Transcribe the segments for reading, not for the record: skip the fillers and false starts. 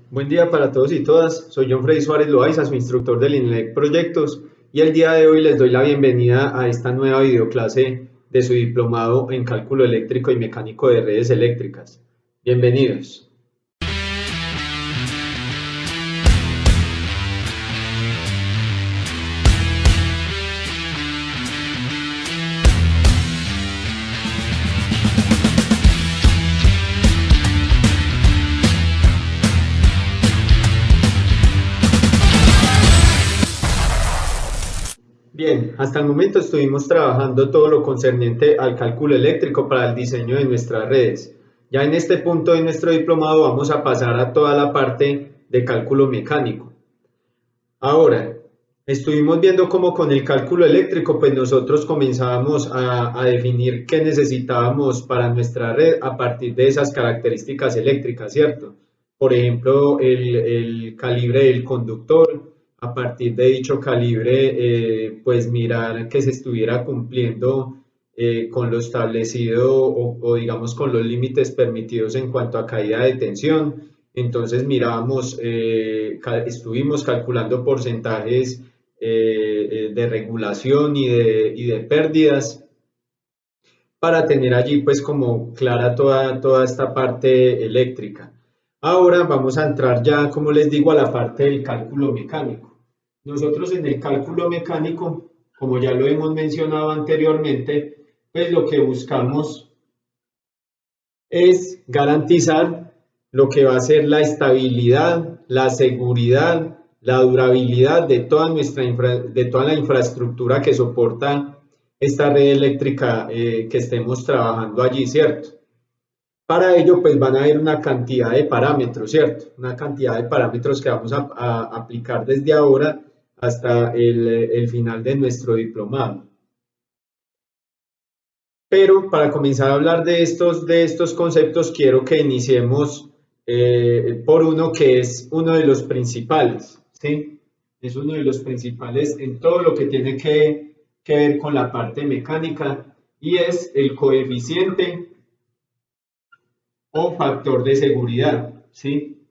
Buen día para todos y todas. Soy John Freddy Suárez Loaiza, su instructor del INLEC Proyectos, y el día de hoy les doy la bienvenida a esta nueva videoclase de su diplomado en cálculo eléctrico y mecánico de redes eléctricas. Bienvenidos. Bien, hasta el momento estuvimos trabajando todo lo concerniente al cálculo eléctrico para el diseño de nuestras redes. Ya en este punto de nuestro diplomado vamos a pasar a toda la parte de cálculo mecánico. Ahora, estuvimos viendo cómo con el cálculo eléctrico, pues nosotros comenzábamos a definir qué necesitábamos para nuestra red a partir de esas características eléctricas, ¿cierto? Por ejemplo, el calibre del conductor, a partir de dicho calibre, pues mirar que se estuviera cumpliendo con lo establecido o digamos con los límites permitidos en cuanto a caída de tensión. Entonces mirábamos, estuvimos calculando porcentajes de regulación y de pérdidas para tener allí pues como clara toda esta parte eléctrica. Ahora vamos a entrar ya, como les digo, a la parte del cálculo mecánico. Nosotros en el cálculo mecánico, como ya lo hemos mencionado anteriormente, pues lo que buscamos es garantizar lo que va a ser la estabilidad, la seguridad, la durabilidad de de toda la infraestructura que soporta esta red eléctrica que estemos trabajando allí, ¿cierto? Para ello, pues van a haber una cantidad de parámetros, ¿cierto? Una cantidad de parámetros que vamos a aplicar desde ahora hasta el final de nuestro diplomado. Pero para comenzar a hablar de estos conceptos, quiero que iniciemos por uno que es uno de los principales, ¿sí? Es uno de los principales en todo lo que tiene que ver con la parte mecánica y es el coeficiente o factor de seguridad, ¿sí?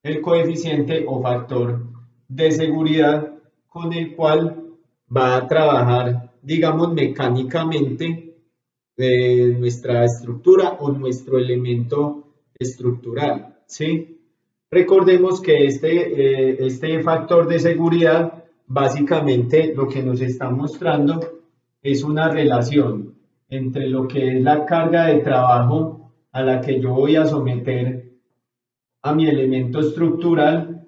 El coeficiente o factor de seguridad con el cual va a trabajar, digamos, mecánicamente nuestra estructura o nuestro elemento estructural, ¿sí? Recordemos que este factor de seguridad básicamente lo que nos está mostrando es una relación entre lo que es la carga de trabajo a la que yo voy a someter a mi elemento estructural.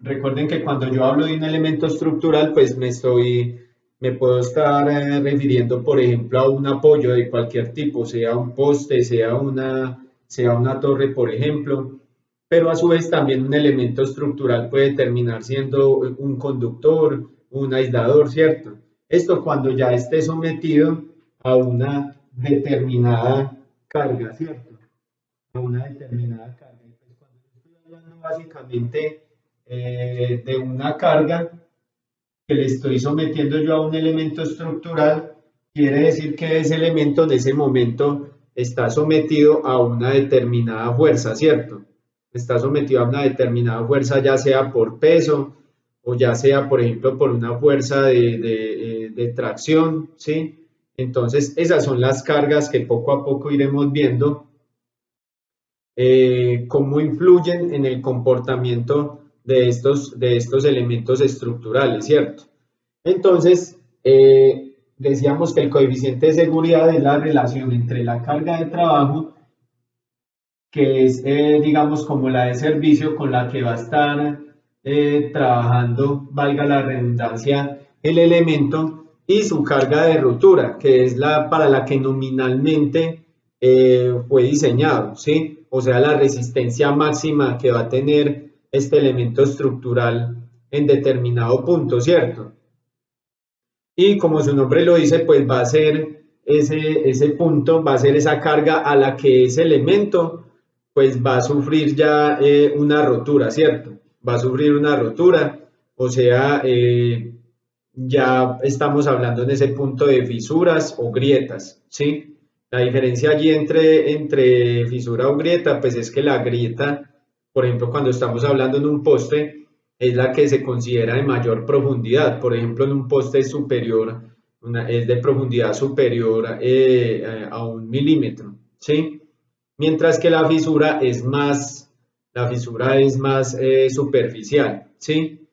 Recuerden que cuando yo hablo de un elemento estructural, pues me puedo estar refiriendo, por ejemplo, a un apoyo de cualquier tipo, sea un poste, sea una torre, por ejemplo, pero a su vez también un elemento estructural puede terminar siendo un conductor, un aislador, ¿cierto? Esto cuando ya esté sometido a una determinada carga, ¿cierto? A una determinada carga. Entonces, cuando yo estoy hablando básicamente de una carga que le estoy sometiendo yo a un elemento estructural, quiere decir que ese elemento en ese momento está sometido a una determinada fuerza, ¿cierto? Está sometido a una determinada fuerza, ya sea por peso o ya sea, por ejemplo, por una fuerza de tracción, ¿sí? Entonces, esas son las cargas que poco a poco iremos viendo cómo influyen en el comportamiento de estos elementos estructurales, ¿cierto? Entonces, decíamos que el coeficiente de seguridad es la relación entre la carga de trabajo, que es, digamos, como la de servicio con la que va a estar trabajando, valga la redundancia, el elemento, y su carga de rotura, que es la para la que nominalmente fue diseñado, ¿sí? O sea, la resistencia máxima que va a tener este elemento estructural en determinado punto, ¿cierto? Y como su nombre lo dice, pues va a ser ese punto, va a ser esa carga a la que ese elemento pues va a sufrir ya una rotura, ¿cierto? Va a sufrir una rotura, o sea, ya estamos hablando en ese punto de fisuras o grietas, ¿sí? La diferencia allí entre fisura o grieta, pues es que la grieta por ejemplo, cuando estamos hablando en un poste, es la que se considera de mayor profundidad. Por ejemplo, en un poste superior, es de profundidad superior a 1 milímetro, ¿sí? Mientras que la fisura es más superficial, ¿sí?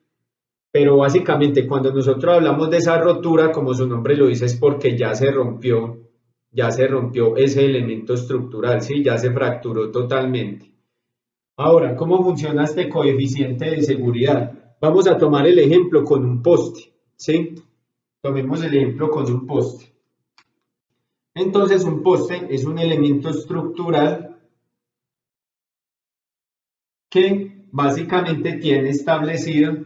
Pero básicamente cuando nosotros hablamos de esa rotura, como su nombre lo dice, es porque ya se rompió ese elemento estructural, ¿sí? Ya se fracturó totalmente. Ahora, ¿cómo funciona este coeficiente de seguridad? Vamos a tomar el ejemplo con un poste, ¿sí? Tomemos el ejemplo con un poste. Entonces, un poste es un elemento estructural que básicamente tiene establecida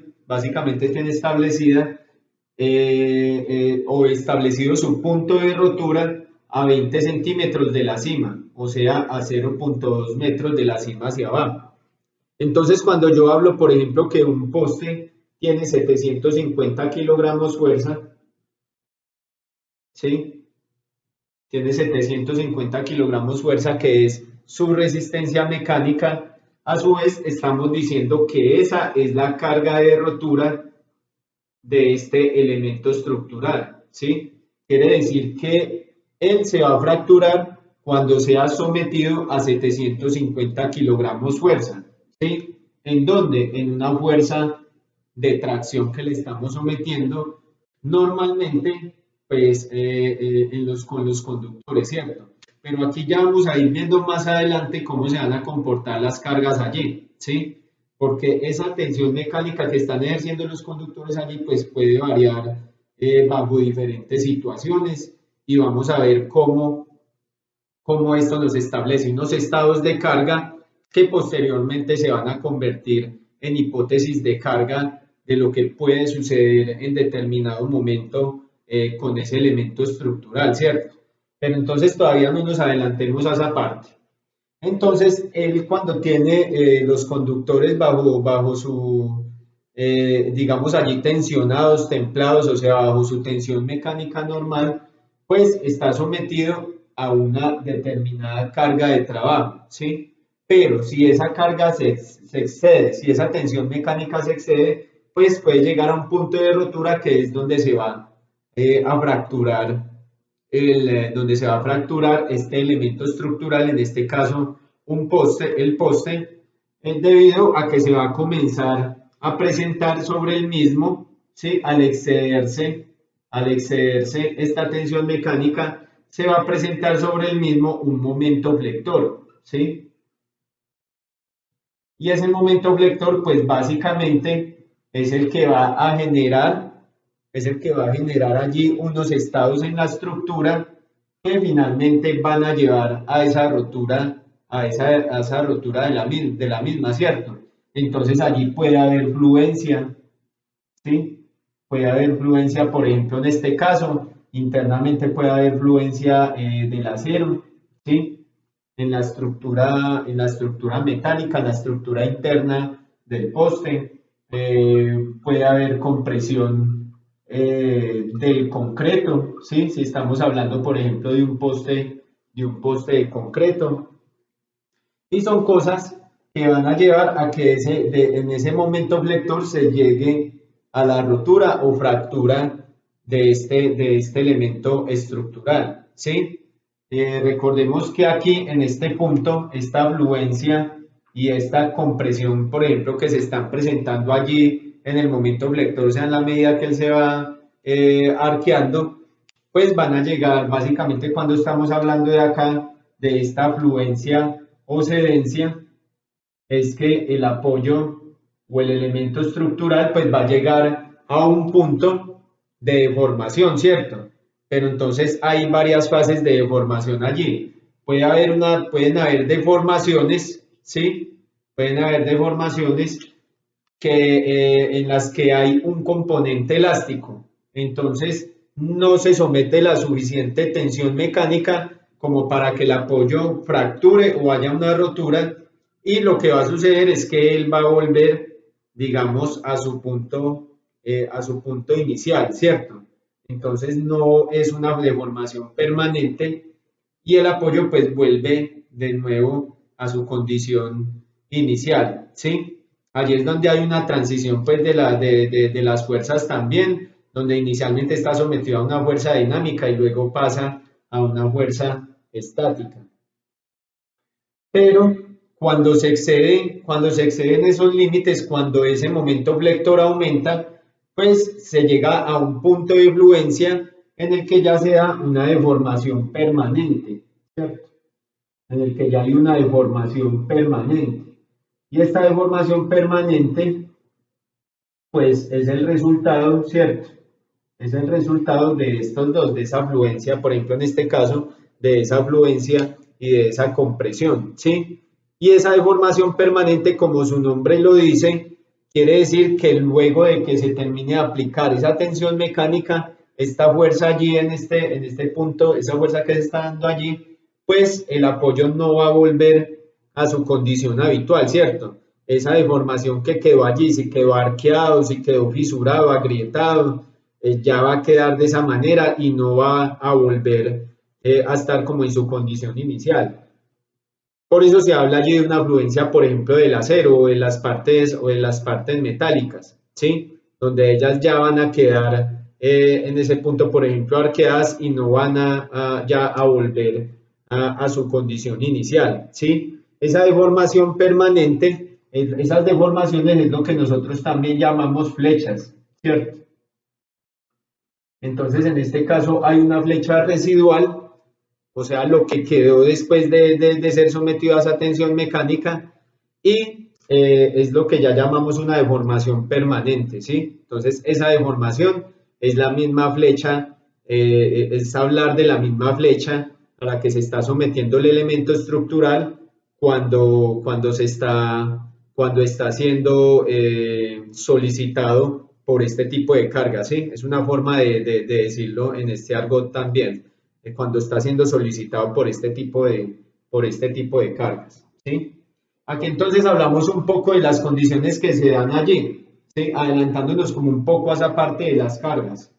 o establecido su punto de rotura a 20 centímetros de la cima, o sea, a 0,2 metros de la cima hacia abajo. Entonces, cuando yo hablo, por ejemplo, que un poste tiene 750 kilogramos fuerza, ¿sí? Tiene 750 kilogramos fuerza, que es su resistencia mecánica. A su vez, estamos diciendo que esa es la carga de rotura de este elemento estructural, ¿sí? Quiere decir que él se va a fracturar cuando sea sometido a 750 kilogramos fuerza, ¿sí? ¿En dónde? En una fuerza de tracción que le estamos sometiendo normalmente, pues, con los conductores, ¿cierto? Pero aquí ya vamos a ir viendo más adelante cómo se van a comportar las cargas allí, ¿sí? Porque esa tensión mecánica que están ejerciendo los conductores allí, pues puede variar bajo diferentes situaciones y vamos a ver cómo esto nos establece unos estados de carga que posteriormente se van a convertir en hipótesis de carga de lo que puede suceder en determinado momento con ese elemento estructural, ¿cierto? Pero entonces todavía no nos adelantemos a esa parte. Entonces, él cuando tiene los conductores bajo su, digamos allí tensionados, templados, o sea, bajo su tensión mecánica normal, pues está sometido a una determinada carga de trabajo, ¿sí? Pero si esa carga se excede, si esa tensión mecánica se excede, pues puede llegar a un punto de rotura que es donde se va a fracturar donde se va a fracturar este elemento estructural, en este caso el poste, debido a que se va a comenzar a presentar sobre el mismo, ¿sí? Al excederse esta tensión mecánica, se va a presentar sobre el mismo un momento flector, ¿sí? Y ese momento flector, pues básicamente es el que va a generar, allí unos estados en la estructura que finalmente van a llevar a esa rotura, a esa rotura de la misma, ¿cierto? Entonces allí puede haber fluencia, ¿sí? Puede haber fluencia, por ejemplo, en este caso, internamente puede haber fluencia del acero, ¿sí? En la estructura metálica, en la estructura interna del poste, puede haber compresión del concreto, ¿sí? Si estamos hablando, por ejemplo, de un poste de concreto, y son cosas que van a llevar a que en ese momento flector se llegue a la rotura o fractura de este elemento estructural, ¿sí? Recordemos que aquí en este punto, esta fluencia y esta compresión, por ejemplo, que se están presentando allí en el momento flector, o sea, en la medida que él se va arqueando, pues van a llegar, básicamente cuando estamos hablando de acá, de esta fluencia o cedencia, es que el apoyo o el elemento estructural pues va a llegar a un punto de deformación, ¿cierto? Pero entonces hay varias fases de deformación allí. Pueden haber deformaciones, ¿sí? Pueden haber deformaciones en las que hay un componente elástico. Entonces, no se somete la suficiente tensión mecánica como para que el apoyo fracture o haya una rotura, y lo que va a suceder es que él va a volver, digamos, a su punto inicial, ¿cierto? Entonces, no es una deformación permanente y el apoyo pues vuelve de nuevo a su condición inicial, ¿sí? Allí es donde hay una transición pues de las fuerzas también, donde inicialmente está sometido a una fuerza dinámica y luego pasa a una fuerza estática. Pero cuando se exceden esos límites, cuando ese momento flector aumenta, pues se llega a un punto de fluencia en el que ya se da una deformación permanente, ¿cierto? En el que ya hay una deformación permanente. Y esta deformación permanente, pues es el resultado, ¿cierto? Es el resultado de estos dos, de esa fluencia, por ejemplo, en este caso, de esa fluencia y de esa compresión, ¿sí? Y esa deformación permanente, como su nombre lo dice, quiere decir que luego de que se termine de aplicar esa tensión mecánica, esta fuerza allí en este punto, esa fuerza que se está dando allí, pues el apoyo no va a volver a su condición habitual, ¿cierto? Esa deformación que quedó allí, si quedó arqueado, si quedó fisurado, agrietado, ya va a quedar de esa manera y no va a volver a estar como en su condición inicial. Por eso se habla allí de una fluencia, por ejemplo, del acero o de las partes metálicas, ¿sí? Donde ellas ya van a quedar en ese punto, por ejemplo, arqueadas y no van ya a volver a su condición inicial, ¿sí? Esa deformación permanente, esas deformaciones es lo que nosotros también llamamos flechas, ¿cierto? Entonces, en este caso hay una flecha residual, o sea, lo que quedó después de ser sometido a esa tensión mecánica, y es lo que ya llamamos una deformación permanente, ¿sí? Entonces, esa deformación es la misma flecha, es hablar de la misma flecha a la que se está sometiendo el elemento estructural cuando está siendo solicitado por este tipo de carga, ¿sí? Es una forma de decirlo en este argot también, cuando está siendo solicitado por este tipo de cargas, ¿sí? Aquí entonces hablamos un poco de las condiciones que se dan allí, ¿sí? Adelantándonos como un poco a esa parte de las cargas.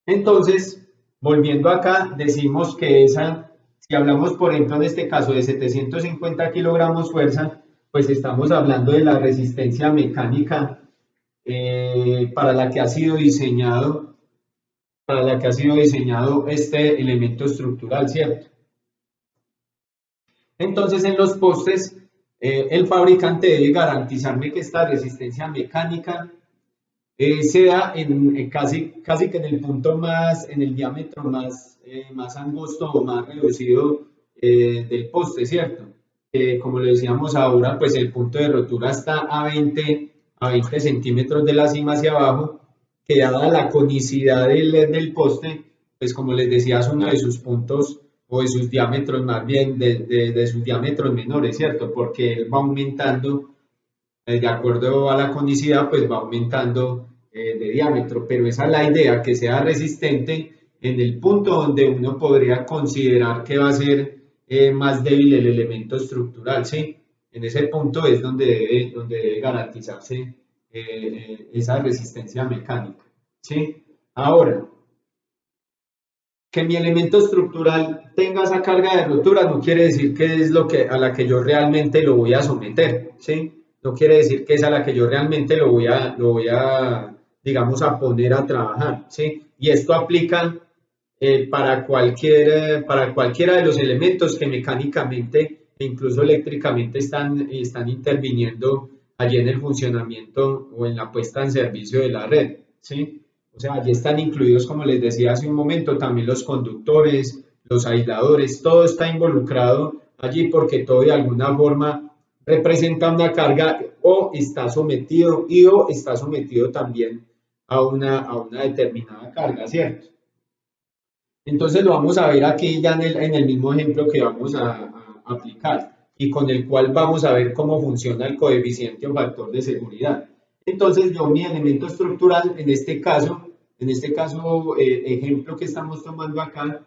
Entonces, volviendo acá, decimos que si hablamos por ejemplo en este caso de 750 kilogramos fuerza, pues estamos hablando de la resistencia mecánica para la que ha sido diseñado este elemento estructural, ¿cierto? Entonces, en los postes, el fabricante debe garantizarme que esta resistencia mecánica se da casi que en el punto más, en el diámetro más angosto o más reducido del poste, ¿cierto? Como lo decíamos ahora, pues el punto de rotura está a 20 centímetros de la cima hacia abajo, que dada la conicidad del poste, pues como les decía, es uno de sus puntos o de sus diámetros más bien, de sus diámetros menores, ¿cierto? Porque él va aumentando, de acuerdo a la conicidad, pues va aumentando de diámetro, pero esa es la idea, que sea resistente en el punto donde uno podría considerar que va a ser más débil el elemento estructural, ¿sí? En ese punto es donde debe garantizarse esa resistencia mecánica, ¿sí? Ahora, que mi elemento estructural tenga esa carga de rotura no quiere decir que es a la que yo realmente lo voy a someter, ¿sí? No quiere decir que es a la que yo realmente digamos, a poner a trabajar, ¿sí? Y esto aplica para cualquiera de los elementos que mecánicamente e incluso eléctricamente están interviniendo allí en el funcionamiento o en la puesta en servicio de la red, ¿sí? O sea, allí están incluidos, como les decía hace un momento, también los conductores, los aisladores, todo está involucrado allí porque todo de alguna forma representa una carga o está sometido también a una determinada carga, ¿cierto? Entonces lo vamos a ver aquí ya en el mismo ejemplo que vamos a aplicar y con el cual vamos a ver cómo funciona el coeficiente o factor de seguridad. Entonces yo mi elemento estructural, en este caso ejemplo que estamos tomando acá,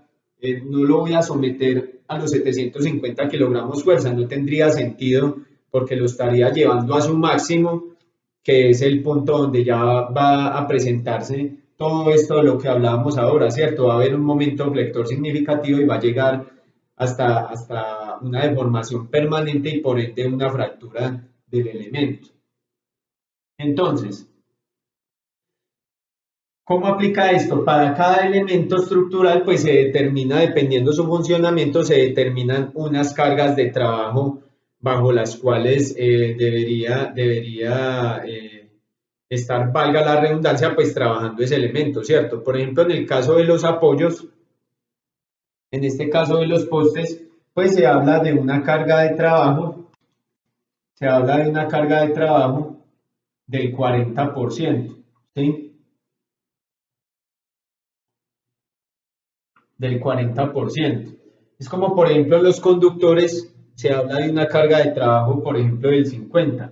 no lo voy a someter a los 750 kilogramos fuerza, no tendría sentido porque lo estaría llevando a su máximo, que es el punto donde ya va a presentarse todo esto de lo que hablábamos ahora, ¿cierto? Va a haber un momento flector significativo y va a llegar hasta una deformación permanente y por ende una fractura del elemento. Entonces, ¿cómo aplica esto? Para cada elemento estructural, pues se determina, dependiendo su funcionamiento, se determinan unas cargas de trabajo bajo las cuales debería estar, valga la redundancia, pues trabajando ese elemento, ¿cierto? Por ejemplo, en el caso de los apoyos, en este caso de los postes, pues se habla de una carga de trabajo, se habla de una carga de trabajo del 40%, ¿sí? Del 40%. Es como, por ejemplo, los conductores, se habla de una carga de trabajo, por ejemplo, del 50%.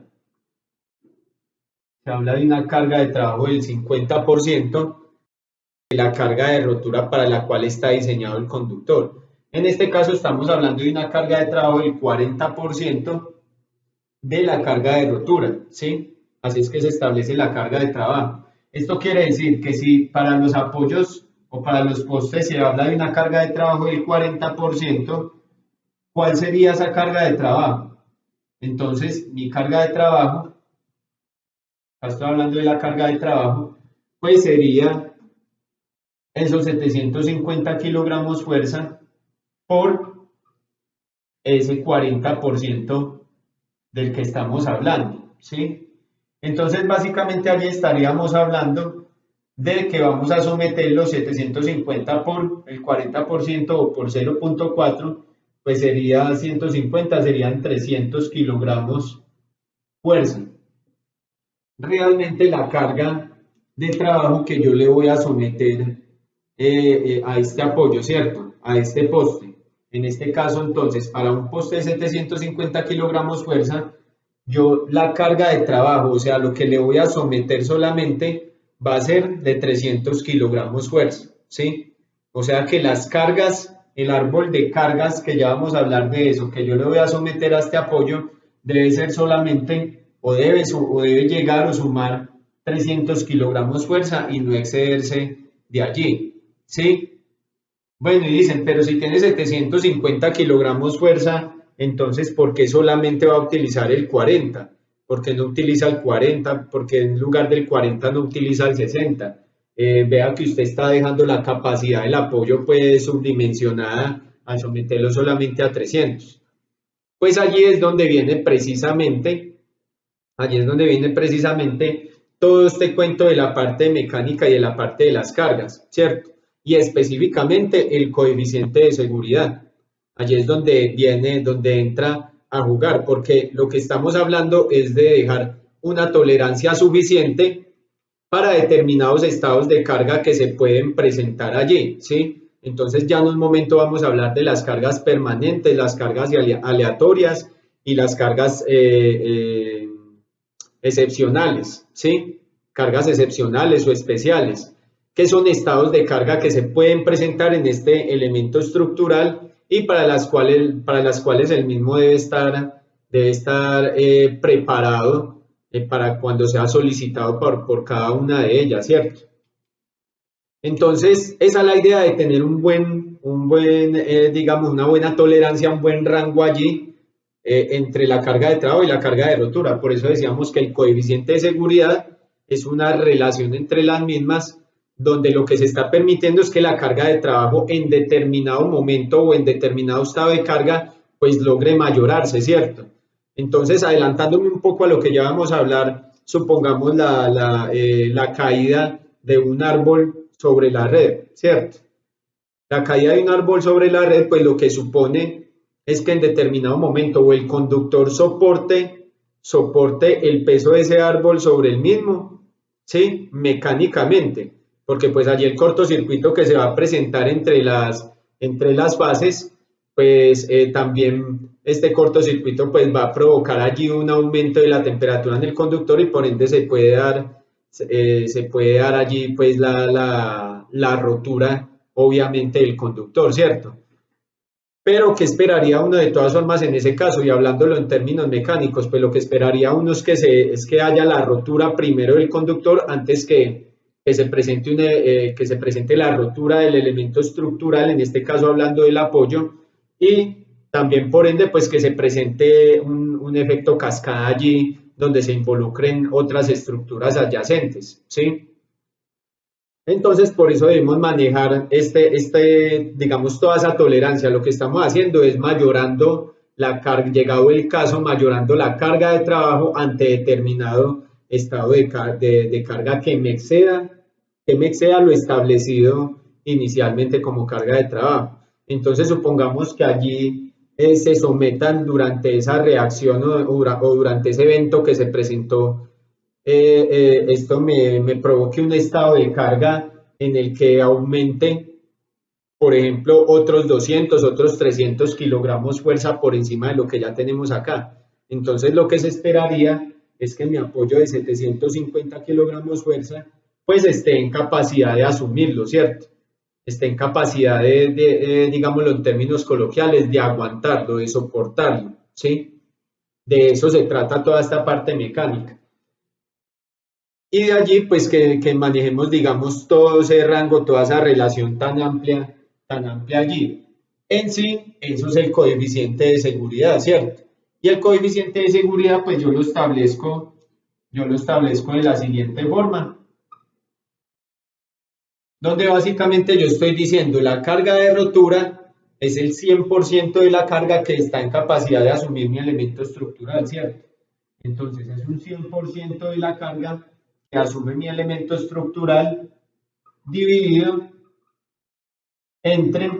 Se habla de una carga de trabajo del 50% de la carga de rotura para la cual está diseñado el conductor. En este caso estamos hablando de una carga de trabajo del 40% de la carga de rotura, ¿sí? Así es que se establece la carga de trabajo. Esto quiere decir que si para los apoyos o para los postes se habla de una carga de trabajo del 40%, ¿cuál sería esa carga de trabajo? Entonces, mi carga de trabajo, acá estoy hablando de la carga de trabajo, pues sería esos 750 kilogramos fuerza por ese 40% del que estamos hablando, ¿sí? Entonces, básicamente allí estaríamos hablando de que vamos a someter los 750 por el 40% o por 0.4, pues sería 150, serían 300 kilogramos fuerza. Realmente la carga de trabajo que yo le voy a someter a este apoyo, ¿cierto? A este poste. En este caso, entonces, para un poste de 750 kilogramos fuerza, yo la carga de trabajo, o sea, lo que le voy a someter solamente va a ser de 300 kilogramos fuerza, ¿sí? O sea que las cargas, el árbol de cargas, que ya vamos a hablar de eso, que yo le voy a someter a este apoyo, debe ser solamente, o debe llegar o sumar 300 kilogramos fuerza y no excederse de allí, ¿sí? Bueno, y dicen, pero si tiene 750 kilogramos fuerza, entonces, ¿por qué solamente va a utilizar el 40? ¿Por qué no utiliza el 40? ¿Por qué en lugar del 40 no utiliza el 60? Vea que usted está dejando la capacidad del apoyo pues subdimensionada al someterlo solamente a 300. Pues allí es donde viene precisamente todo este cuento de la parte mecánica y de la parte de las cargas, ¿cierto? Y específicamente el coeficiente de seguridad. Allí es donde entra a jugar, porque lo que estamos hablando es de dejar una tolerancia suficiente para determinados estados de carga que se pueden presentar allí, ¿sí? Entonces ya en un momento vamos a hablar de las cargas permanentes, las cargas aleatorias y las cargas excepcionales, ¿sí? Cargas excepcionales o especiales, que son estados de carga que se pueden presentar en este elemento estructural y para las cuales el mismo debe estar preparado para cuando sea solicitado por cada una de ellas, ¿cierto? Entonces, esa es la idea de tener digamos, una buena tolerancia, un buen rango allí entre la carga de trabajo y la carga de rotura. Por eso decíamos que el coeficiente de seguridad es una relación entre las mismas, donde lo que se está permitiendo es que la carga de trabajo en determinado momento o en determinado estado de carga, pues logre mayorarse, ¿cierto? Entonces, adelantándome un poco a lo que ya vamos a hablar, supongamos la caída de un árbol sobre la red, ¿cierto? La caída de un árbol sobre la red, pues lo que supone es que en determinado momento o el conductor soporte el peso de ese árbol sobre el mismo, ¿sí? Mecánicamente, porque pues allí el cortocircuito que se va a presentar entre las fases, pues también este cortocircuito pues va a provocar allí un aumento de la temperatura en el conductor y por ende se puede dar allí pues la rotura obviamente del conductor, ¿cierto? Pero ¿qué esperaría uno de todas formas en ese caso? Y hablándolo en términos mecánicos, pues lo que esperaría uno es que haya la rotura primero del conductor antes que se presente la rotura del elemento estructural, en este caso hablando del apoyo, y también por ende pues que se presente un efecto cascada allí donde se involucren otras estructuras adyacentes, ¿sí? Entonces, por eso debemos manejar digamos, toda esa tolerancia. Lo que estamos haciendo es mayorando la carga, llegado el caso, mayorando la carga de trabajo ante determinado estado de carga que me exceda lo establecido inicialmente como carga de trabajo. Entonces, supongamos que allí se sometan durante esa reacción o durante ese evento que se presentó esto me provoque un estado de carga en el que aumente, por ejemplo, otros 200, otros 300 kilogramos fuerza por encima de lo que ya tenemos acá. Entonces, lo que se esperaría es que mi apoyo de 750 kilogramos fuerza, pues esté en capacidad de asumirlo, ¿cierto? Esté en capacidad digámoslo en términos coloquiales, de aguantarlo, de soportarlo, ¿sí? De eso se trata toda esta parte mecánica. Y de allí, pues que manejemos, digamos, todo ese rango, toda esa relación tan amplia allí. En sí, eso es el coeficiente de seguridad, ¿cierto? Y el coeficiente de seguridad, pues yo lo establezco de la siguiente forma, donde básicamente yo estoy diciendo la carga de rotura es el 100% de la carga que está en capacidad de asumir mi elemento estructural, ¿cierto? Entonces es un 100% de la carga que asume mi elemento estructural dividido entre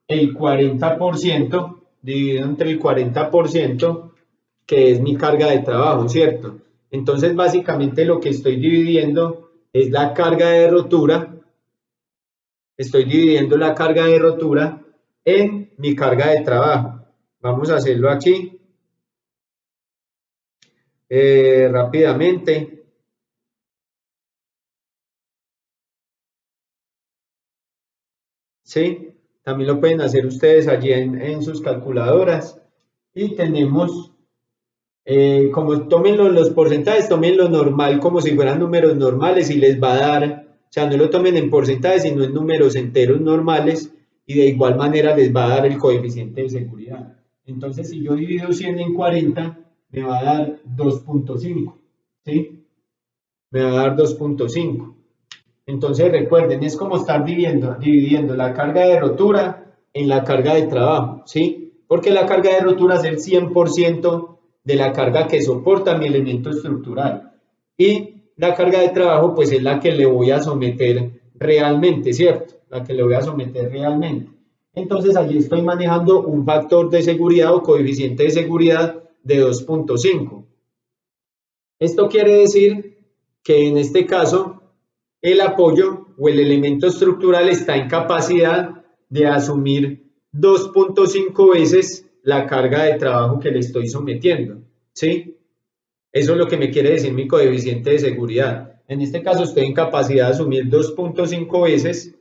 el 40%, dividido entre el 40%, que es mi carga de trabajo, ¿cierto? Entonces, básicamente lo que estoy dividiendo es la carga de rotura, estoy dividiendo la carga de rotura en mi carga de trabajo. Vamos a hacerlo aquí rápidamente. ¿Sí? También lo pueden hacer ustedes allí en sus calculadoras. Y tenemos, como tomen los porcentajes, tomen lo normal como si fueran números normales y les va a dar, o sea, no lo tomen en porcentajes, sino en números enteros normales y de igual manera les va a dar el coeficiente de seguridad. Entonces, si yo divido 100 en 40, me va a dar 2.5, ¿sí? Me va a dar 2.5. Entonces recuerden, es como estar dividiendo la carga de rotura en la carga de trabajo, ¿sí? Porque la carga de rotura es el 100% de la carga que soporta mi elemento estructural. Y la carga de trabajo, pues es la que le voy a someter realmente, ¿cierto? La que le voy a someter realmente. Entonces allí estoy manejando un factor de seguridad o coeficiente de seguridad de 2.5. Esto quiere decir que en este caso el apoyo o el elemento estructural está en capacidad de asumir 2.5 veces la carga de trabajo que le estoy sometiendo, ¿sí? Eso es lo que me quiere decir mi coeficiente de seguridad. En este caso estoy en capacidad de asumir 2.5 veces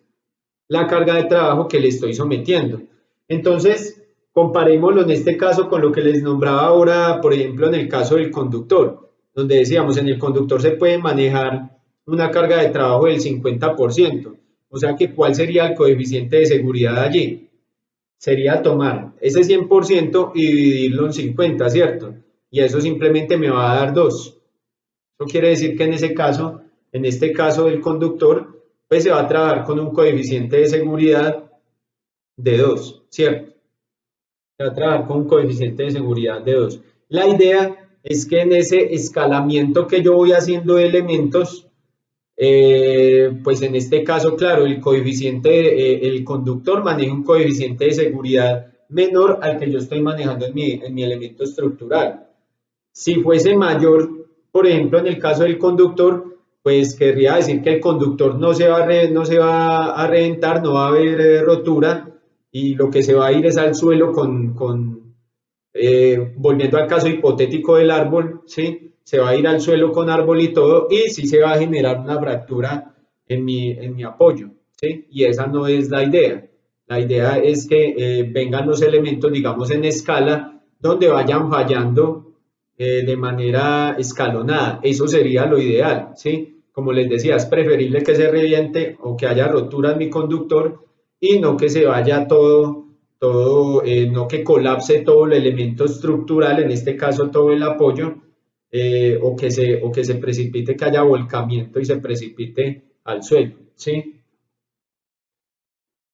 la carga de trabajo que le estoy sometiendo. Entonces, comparémoslo en este caso con lo que les nombraba ahora, por ejemplo, en el caso del conductor, donde decíamos, en el conductor se puede manejar una carga de trabajo del 50%. O sea que, ¿cuál sería el coeficiente de seguridad allí? Sería tomar ese 100% y dividirlo en 50, ¿cierto? Y eso simplemente me va a dar 2. Eso quiere decir que en ese caso, en este caso del conductor, pues se va a trabajar con un coeficiente de seguridad de 2, ¿cierto? Se va a trabajar con un coeficiente de seguridad de 2. La idea es que en ese escalamiento que yo voy haciendo de elementos, pues en este caso, claro, el coeficiente, el conductor maneja un coeficiente de seguridad menor al que yo estoy manejando en mi elemento estructural. Si fuese mayor, por ejemplo, en el caso del conductor, pues querría decir que el conductor no se va a reventar, no va a haber rotura y lo que se va a ir es al suelo volviendo al caso hipotético del árbol, ¿sí? Se va a ir al suelo con árbol y todo y sí se va a generar una fractura en mi apoyo, ¿sí? Y esa no es la idea. La idea es que vengan los elementos, digamos, en escala, donde vayan fallando de manera escalonada. Eso sería lo ideal, ¿sí? Como les decía, es preferible que se reviente o que haya rotura en mi conductor y no que se vaya no que colapse todo el elemento estructural, en este caso todo el apoyo, o que se precipite, que haya volcamiento y se precipite al suelo, ¿sí?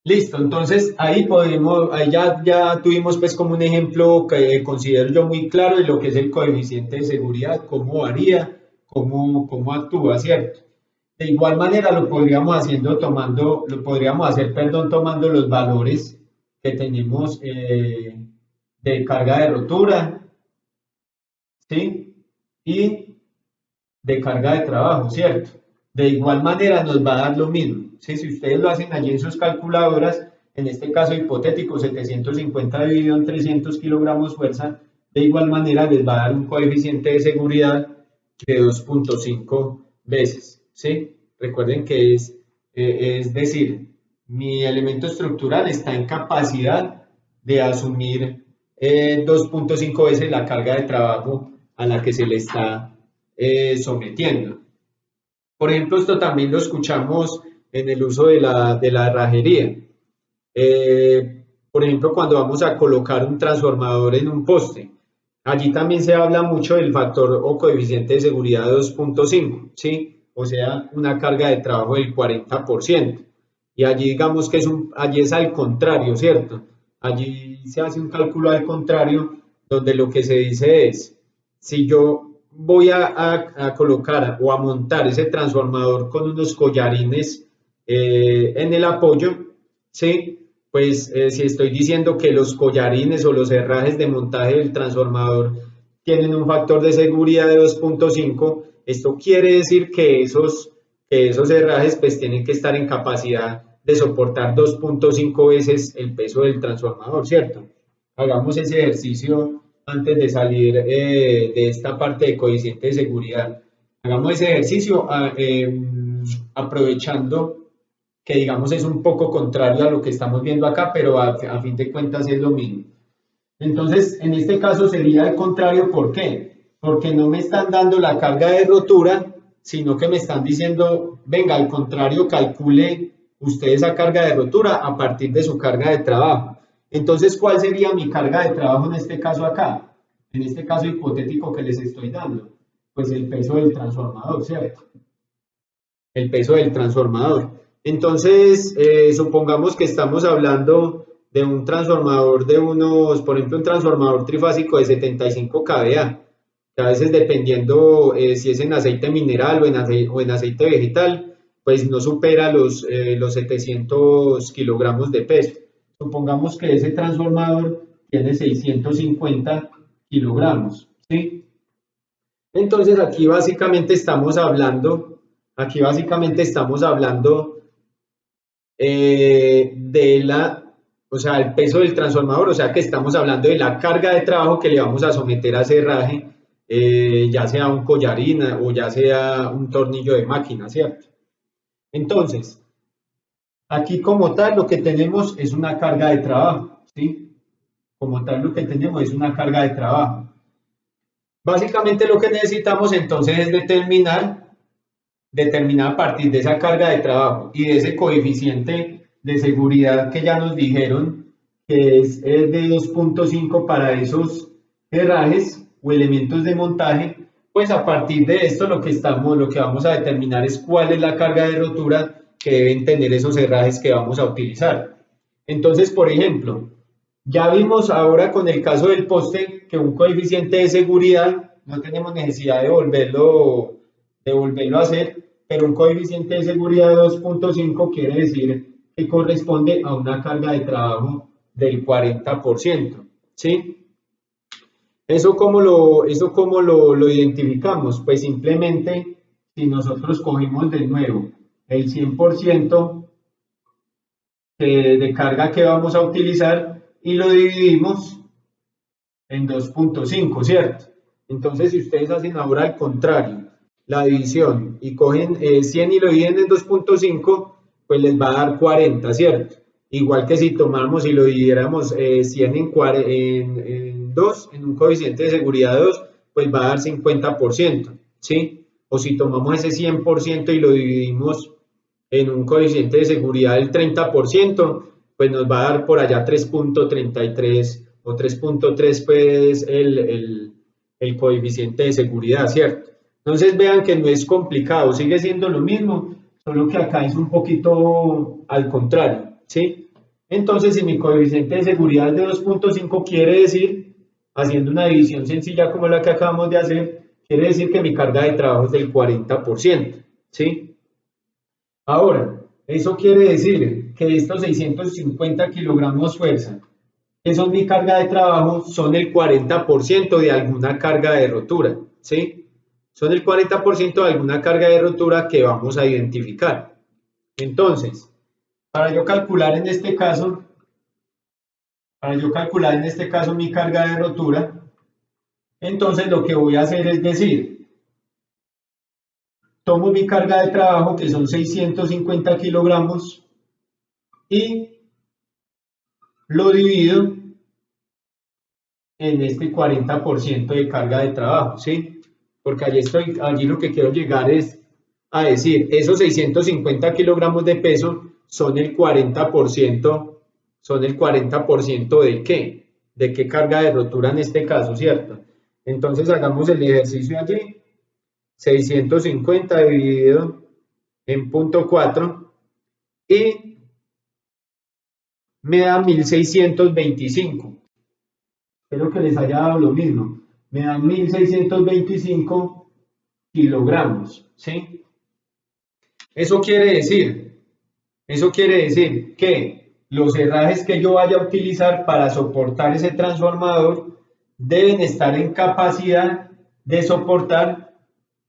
Listo, entonces ahí ya tuvimos pues como un ejemplo que considero yo muy claro de lo que es el coeficiente de seguridad, cómo varía, cómo actúa, ¿cierto? De igual manera lo podríamos hacer, perdón, tomando los valores que tenemos de carga de rotura, ¿sí? Y de carga de trabajo, ¿cierto? De igual manera nos va a dar lo mismo, ¿sí? Si ustedes lo hacen allí en sus calculadoras, en este caso hipotético, 750 dividido en 300 kilogramos fuerza, de igual manera les va a dar un coeficiente de seguridad de 2.5 veces, ¿sí? Recuerden que es decir, mi elemento estructural está en capacidad de asumir 2.5 veces la carga de trabajo a la que se le está sometiendo. Por ejemplo, esto también lo escuchamos en el uso de la herrajería. Por ejemplo, cuando vamos a colocar un transformador en un poste, allí también se habla mucho del factor o coeficiente de seguridad 2.5, ¿sí? O sea, una carga de trabajo del 40%. Y allí digamos que allí es al contrario, ¿cierto? Allí se hace un cálculo al contrario, donde lo que se dice es, si yo voy a colocar o a montar ese transformador con unos collarines en el apoyo, ¿sí? Pues si estoy diciendo que los collarines o los herrajes de montaje del transformador tienen un factor de seguridad de 2.5, esto quiere decir que esos herrajes pues tienen que estar en capacidad de soportar 2.5 veces el peso del transformador, ¿cierto? Hagamos ese ejercicio antes de salir de esta parte de coeficiente de seguridad. Hagamos ese ejercicio aprovechando que digamos es un poco contrario a lo que estamos viendo acá, pero a fin de cuentas es lo mismo. Entonces, en este caso sería el contrario, ¿por qué? Porque no me están dando la carga de rotura, sino que me están diciendo, venga, al contrario, calcule usted esa carga de rotura a partir de su carga de trabajo. Entonces, ¿cuál sería mi carga de trabajo en este caso acá? En este caso hipotético que les estoy dando. Pues el peso del transformador, ¿cierto? El peso del transformador. Entonces, supongamos que estamos hablando de un transformador por ejemplo, un transformador trifásico de 75 kVA, que a veces dependiendo si es en aceite mineral o en aceite vegetal, pues no supera los 700 kilogramos de peso. Supongamos que ese transformador tiene 650 kilogramos, ¿sí? Entonces aquí básicamente estamos hablando o sea, el peso del transformador, o sea que estamos hablando de la carga de trabajo que le vamos a someter a ese herraje, ya sea un collarín o ya sea un tornillo de máquina, ¿cierto? Entonces, aquí como tal lo que tenemos es una carga de trabajo, ¿sí? Como tal lo que tenemos es una carga de trabajo. Básicamente lo que necesitamos entonces es determinar a partir de esa carga de trabajo y de ese coeficiente de seguridad que ya nos dijeron que es de 2.5 para esos herrajes o elementos de montaje, pues a partir de esto lo que vamos a determinar es cuál es la carga de rotura que deben tener esos herrajes que vamos a utilizar. Entonces, por ejemplo, ya vimos ahora con el caso del poste que un coeficiente de seguridad no tenemos necesidad de volverlo a hacer, pero un coeficiente de seguridad de 2.5 quiere decir que corresponde a una carga de trabajo del 40%, ¿sí? ¿Eso cómo lo identificamos? Pues simplemente si nosotros cogemos de nuevo el 100% de carga que vamos a utilizar y lo dividimos en 2.5, ¿cierto? Entonces, si ustedes hacen ahora al contrario, la división y cogen 100 y lo dividen en 2.5, pues les va a dar 40, ¿cierto? Igual que si tomáramos y lo dividiéramos 100 en 2, en un coeficiente de seguridad de 2, pues va a dar 50%, ¿sí? O si tomamos ese 100% y lo dividimos en un coeficiente de seguridad del 30%, pues nos va a dar por allá 3.33 o 3.3 pues el coeficiente de seguridad, ¿cierto? Entonces vean que no es complicado, sigue siendo lo mismo, solo que acá es un poquito al contrario, ¿sí? Entonces si mi coeficiente de seguridad es de 2.5 quiere decir, haciendo una división sencilla como la que acabamos de hacer, quiere decir que mi carga de trabajo es del 40%, ¿sí? Ahora, eso quiere decir que estos 650 kilogramos fuerza, que son mi carga de trabajo, son el 40% de alguna carga de rotura, ¿sí? Son el 40% de alguna carga de rotura que vamos a identificar. Entonces, para yo calcular en este caso, mi carga de rotura, entonces lo que voy a hacer es decir, tomo mi carga de trabajo que son 650 kilogramos y lo divido en este 40% de carga de trabajo, ¿sí? Porque allí lo que quiero llegar es a decir, esos 650 kilogramos de peso son el 40%, ¿de qué? ¿De qué carga de rotura en este caso, cierto? Entonces hagamos el ejercicio allí, 650 dividido en 0.4 y me da 1625. Espero que les haya dado lo mismo. Me dan 1625 kilogramos, ¿sí? Eso quiere decir que los herrajes que yo vaya a utilizar para soportar ese transformador deben estar en capacidad de soportar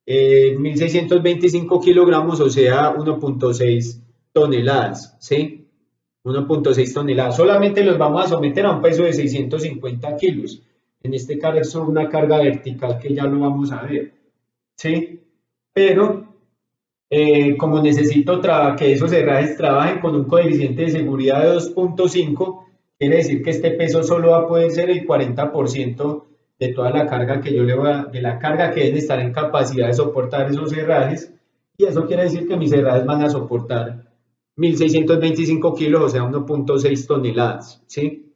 1625 kilogramos, o sea, 1.6 toneladas, ¿sí? 1.6 toneladas. Solamente los vamos a someter a un peso de 650 kilos. En este caso es una carga vertical que ya lo vamos a ver, ¿sí? Pero como necesito que esos herrajes trabajen con un coeficiente de seguridad de 2.5, quiere decir que este peso solo va a poder ser el 40% de toda la carga que yo le voy a, de la carga que deben estar en capacidad de soportar esos herrajes, y eso quiere decir que mis herrajes van a soportar 1625 kilos, o sea, 1.6 toneladas, ¿sí?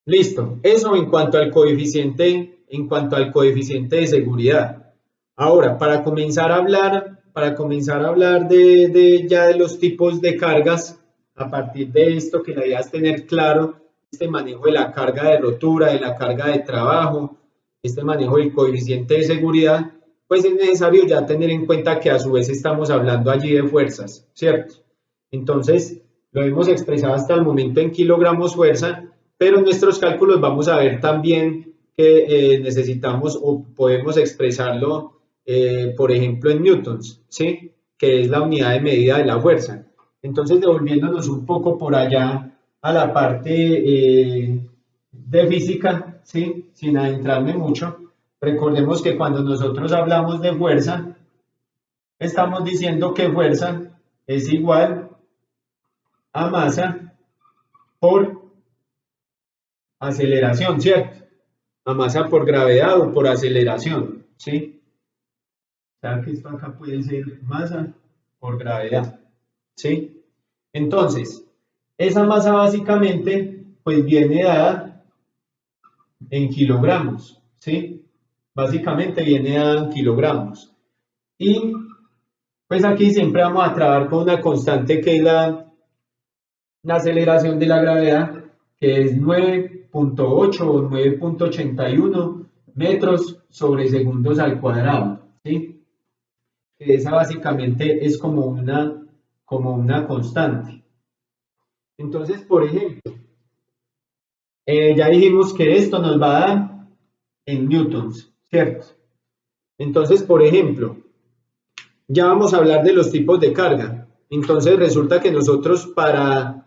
Listo, eso en cuanto al coeficiente de seguridad. Ahora, para comenzar a hablar ya de los tipos de cargas, a partir de esto que la idea es tener claro este manejo de la carga de rotura, de la carga de trabajo, este manejo del coeficiente de seguridad, pues es necesario ya tener en cuenta que a su vez estamos hablando allí de fuerzas, ¿cierto? Entonces, lo hemos expresado hasta el momento en kilogramos fuerza, pero en nuestros cálculos vamos a ver también que necesitamos o podemos expresarlo, por ejemplo, en newtons, ¿sí? Que es la unidad de medida de la fuerza. Entonces, devolviéndonos un poco por allá a la parte de física, ¿sí? Sin adentrarme mucho, recordemos que cuando nosotros hablamos de fuerza, estamos diciendo que fuerza es igual a masa por aceleración, ¿cierto? A masa por gravedad o por aceleración, ¿sí? O sea que esto acá puede ser masa por gravedad, ¿sí? Entonces, esa masa básicamente pues viene dada en kilogramos, ¿sí? Básicamente viene dada en kilogramos. Y pues aquí siempre vamos a trabajar con una constante que es la aceleración de la gravedad, que es 9.8 o 9.81 metros sobre segundos al cuadrado, ¿sí? Esa básicamente es como una constante. Entonces, por ejemplo, ya dijimos que esto nos va a dar en newtons, ¿cierto? Entonces, por ejemplo, ya vamos a hablar de los tipos de carga. Entonces, resulta que nosotros para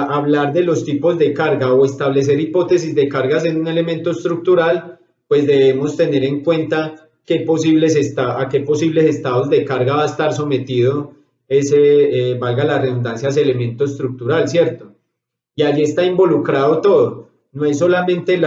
hablar de los tipos de carga o establecer hipótesis de cargas en un elemento estructural, pues debemos tener en cuenta a qué posibles estados de carga va a estar sometido valga la redundancia, ese elemento estructural, ¿cierto? Y allí está involucrado todo. No es solamente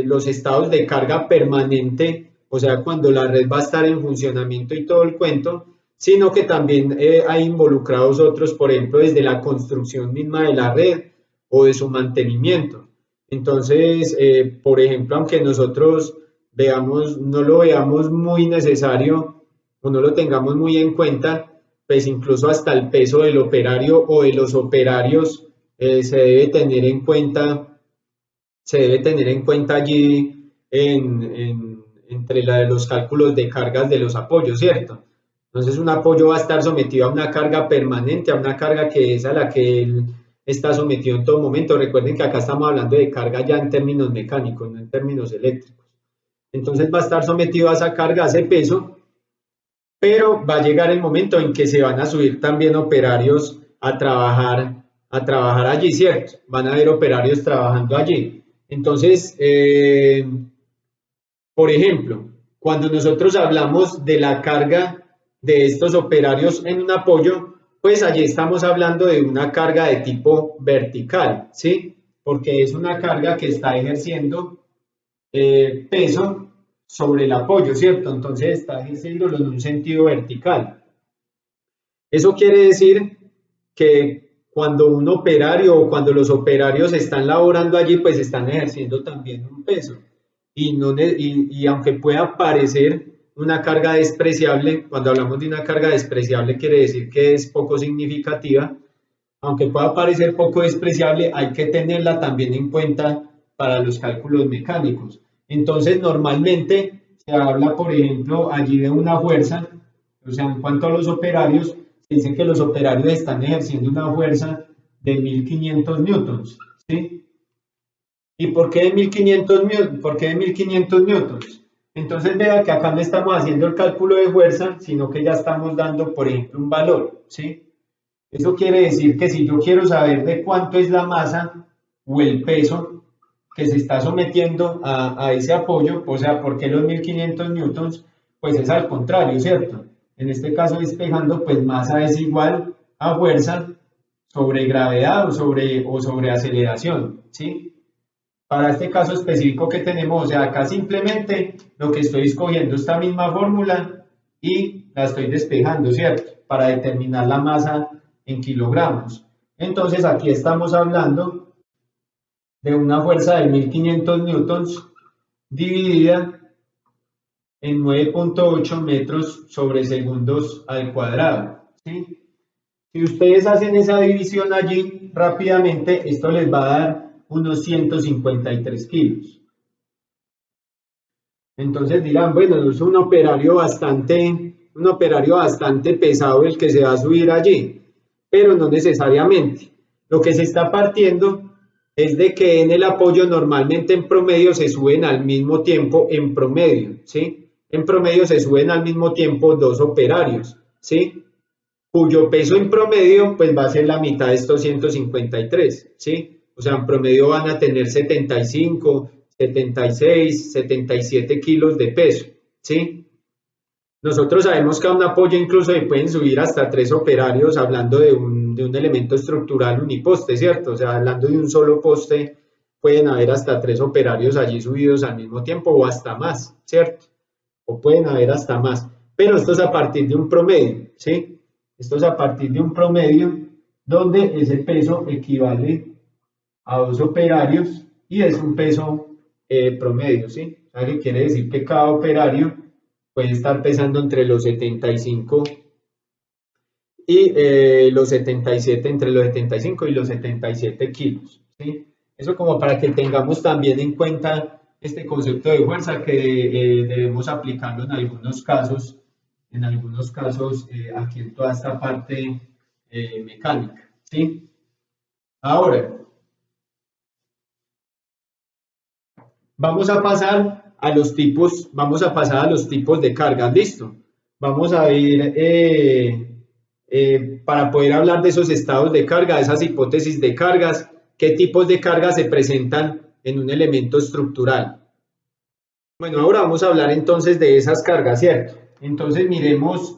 los estados de carga permanente, o sea, cuando la red va a estar en funcionamiento y todo el cuento, sino que también hay involucrados otros, por ejemplo, desde la construcción misma de la red o de su mantenimiento. Entonces, por ejemplo, aunque nosotros no lo veamos muy necesario o no lo tengamos muy en cuenta, pues incluso hasta el peso del operario o de los operarios se debe tener en cuenta, allí entre los cálculos de cargas de los apoyos, ¿cierto? Entonces un apoyo va a estar sometido a una carga permanente, a una carga que es a la que él está sometido en todo momento. Recuerden que acá estamos hablando de carga ya en términos mecánicos, no en términos eléctricos. Entonces va a estar sometido a esa carga, a ese peso, pero va a llegar el momento en que se van a subir también operarios a trabajar allí, ¿cierto? Van a haber operarios trabajando allí. Entonces, por ejemplo, cuando nosotros hablamos de la carga de estos operarios en un apoyo, pues allí estamos hablando de una carga de tipo vertical, ¿sí? Porque es una carga que está ejerciendo peso sobre el apoyo, ¿cierto? Entonces está ejerciéndolo en un sentido vertical. Eso quiere decir que cuando un operario o cuando los operarios están laborando allí, pues están ejerciendo también un peso. Y aunque pueda parecer una carga despreciable, cuando hablamos de una carga despreciable quiere decir que es poco significativa, aunque pueda parecer poco despreciable, hay que tenerla también en cuenta para los cálculos mecánicos. Entonces, normalmente se habla, por ejemplo, allí de una fuerza, o sea, en cuanto a los operarios, se dice que los operarios están ejerciendo una fuerza de 1500 newtons, ¿sí? ¿Y por qué de 1500 newtons? Entonces vea que acá no estamos haciendo el cálculo de fuerza, sino que ya estamos dando, por ejemplo, un valor, ¿sí? Eso quiere decir que si yo quiero saber de cuánto es la masa o el peso que se está sometiendo a ese apoyo, o sea, ¿por qué los 1500 newtons? Pues es al contrario, ¿cierto? En este caso despejando, pues masa es igual a fuerza sobre gravedad o sobre aceleración, ¿sí? Para este caso específico que tenemos, o sea, acá simplemente lo que estoy escogiendo esta misma fórmula y la estoy despejando, ¿cierto? Para determinar la masa en kilogramos. Entonces aquí estamos hablando de una fuerza de 1500 newtons dividida en 9.8 metros sobre segundos al cuadrado, ¿sí? Si ustedes hacen esa división allí rápidamente, esto les va a dar unos 153 kilos. Entonces dirán, bueno, es un operario bastante pesado el que se va a subir allí, pero no necesariamente. Lo que se está partiendo es de que en el apoyo normalmente en promedio se suben al mismo tiempo, en promedio, ¿sí? En promedio se suben al mismo tiempo dos operarios, ¿sí? Cuyo peso en promedio pues va a ser la mitad de estos 153, ¿sí? O sea, en promedio van a tener 75, 76, 77 kilos de peso, ¿sí? Nosotros sabemos que a un apoyo incluso se pueden subir hasta 3 operarios hablando de un elemento estructural uniposte, ¿cierto? O sea, hablando de un solo poste, pueden haber hasta 3 operarios allí subidos al mismo tiempo o hasta más, ¿cierto? O pueden haber hasta más, pero esto es a partir de un promedio, ¿sí? Esto es a partir de un promedio donde ese peso equivale a 2 operarios y es un peso promedio, ¿sí? O sea, que quiere decir que cada operario puede estar pesando entre los 75 y los 77, entre los 75 y los 77 kilos, ¿sí? Eso como para que tengamos también en cuenta este concepto de fuerza que debemos aplicarlo en algunos casos aquí en toda esta parte mecánica, ¿sí? Ahora, vamos a pasar a los tipos de cargas, listo. Vamos a ir para poder hablar de esos estados de carga, de esas hipótesis de cargas, qué tipos de cargas se presentan en un elemento estructural. Bueno, ahora vamos a hablar entonces de esas cargas, ¿cierto? Entonces miremos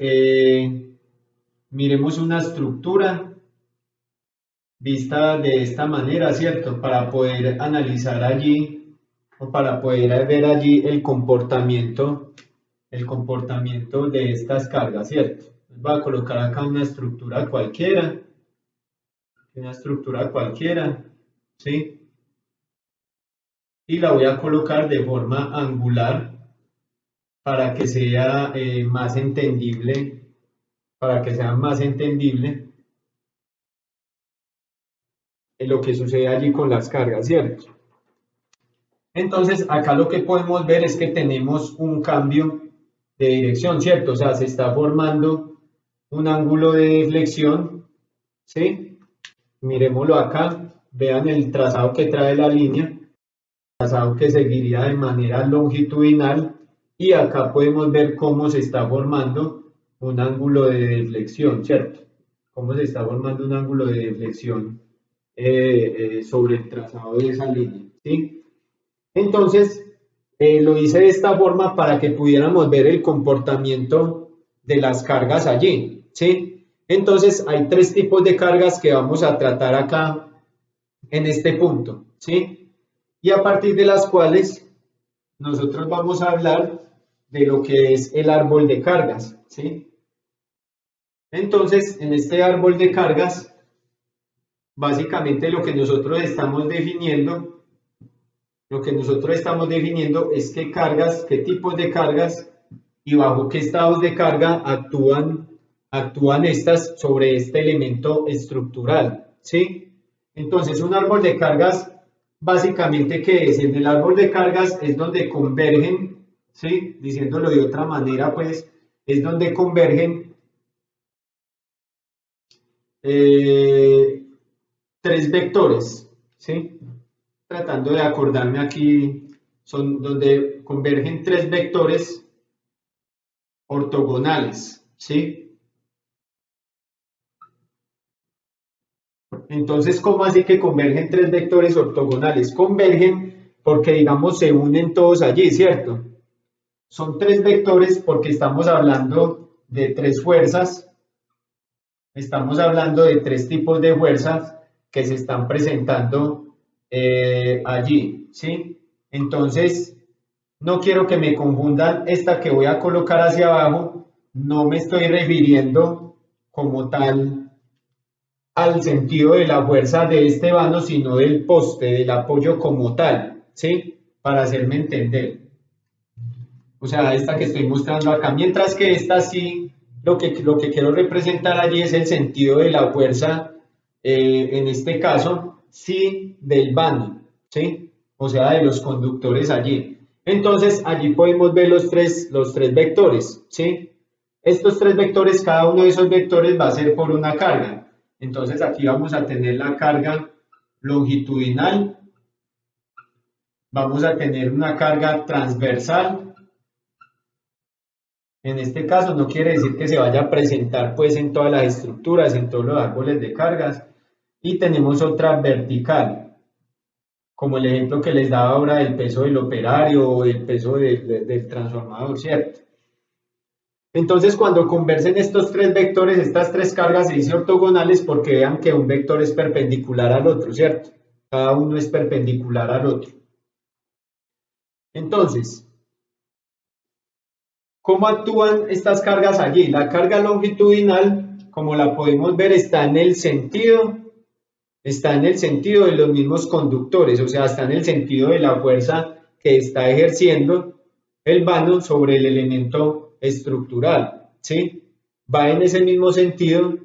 una estructura vista de esta manera, ¿cierto? Para poder analizar allí o para poder ver allí el comportamiento de estas cargas, ¿cierto? Voy a colocar acá una estructura cualquiera, ¿sí? Y la voy a colocar de forma angular para que sea más entendible, lo que sucede allí con las cargas, ¿cierto? Entonces, acá lo que podemos ver es que tenemos un cambio de dirección, ¿cierto? O sea, se está formando un ángulo de deflexión, ¿sí? Miremoslo acá, vean el trazado que trae la línea, trazado que seguiría de manera longitudinal, y acá podemos ver cómo se está formando un ángulo de deflexión, ¿cierto? Cómo se está formando un ángulo de deflexión sobre el trazado de esa línea, ¿sí? Entonces, lo hice de esta forma para que pudiéramos ver el comportamiento de las cargas allí, ¿sí? Entonces, hay tres tipos de cargas que vamos a tratar acá en este punto, ¿sí? Y a partir de las cuales nosotros vamos a hablar de lo que es el árbol de cargas, ¿sí? Entonces, en este árbol de cargas, básicamente lo que nosotros estamos definiendo es qué cargas, qué tipos de cargas y bajo qué estados de carga actúan estas sobre este elemento estructural, ¿sí? Entonces, un árbol de cargas, básicamente, ¿qué es? En el árbol de cargas es donde convergen, ¿sí? Diciéndolo de otra manera, pues, es donde convergen tres vectores, ¿sí? Tratando de acordarme aquí, son donde convergen tres vectores ortogonales, ¿sí? Entonces, ¿cómo así que convergen tres vectores ortogonales? Convergen porque, digamos, se unen todos allí, ¿cierto? Son tres vectores porque estamos hablando de tres fuerzas, estamos hablando de tres tipos de fuerzas que se están presentando allí, ¿sí? Entonces, no quiero que me confundan esta que voy a colocar hacia abajo, no me estoy refiriendo como tal al sentido de la fuerza de este vano, sino del poste, del apoyo como tal, ¿sí? Para hacerme entender. O sea, esta que estoy mostrando acá, mientras que esta sí, lo que quiero representar allí es el sentido de la fuerza, en este caso, sí, del vano, ¿sí? O sea, de los conductores allí. Entonces, allí podemos ver los tres vectores, ¿sí? Estos tres vectores, cada uno de esos vectores va a ser por una carga. Entonces, aquí vamos a tener la carga longitudinal, vamos a tener una carga transversal. En este caso no quiere decir que se vaya a presentar pues en todas las estructuras, en todos los árboles de cargas. Y tenemos otra vertical, como el ejemplo que les daba ahora del peso del operario o del peso del transformador, ¿cierto? Entonces, cuando conversen estos tres vectores, estas tres cargas, se dice ortogonales porque vean que un vector es perpendicular al otro, ¿cierto? Cada uno es perpendicular al otro. Entonces, ¿cómo actúan estas cargas allí? La carga longitudinal, como la podemos ver, está en el sentido de los mismos conductores, o sea, está en el sentido de la fuerza que está ejerciendo el vano sobre el elemento estructural, ¿sí? Va en ese mismo sentido,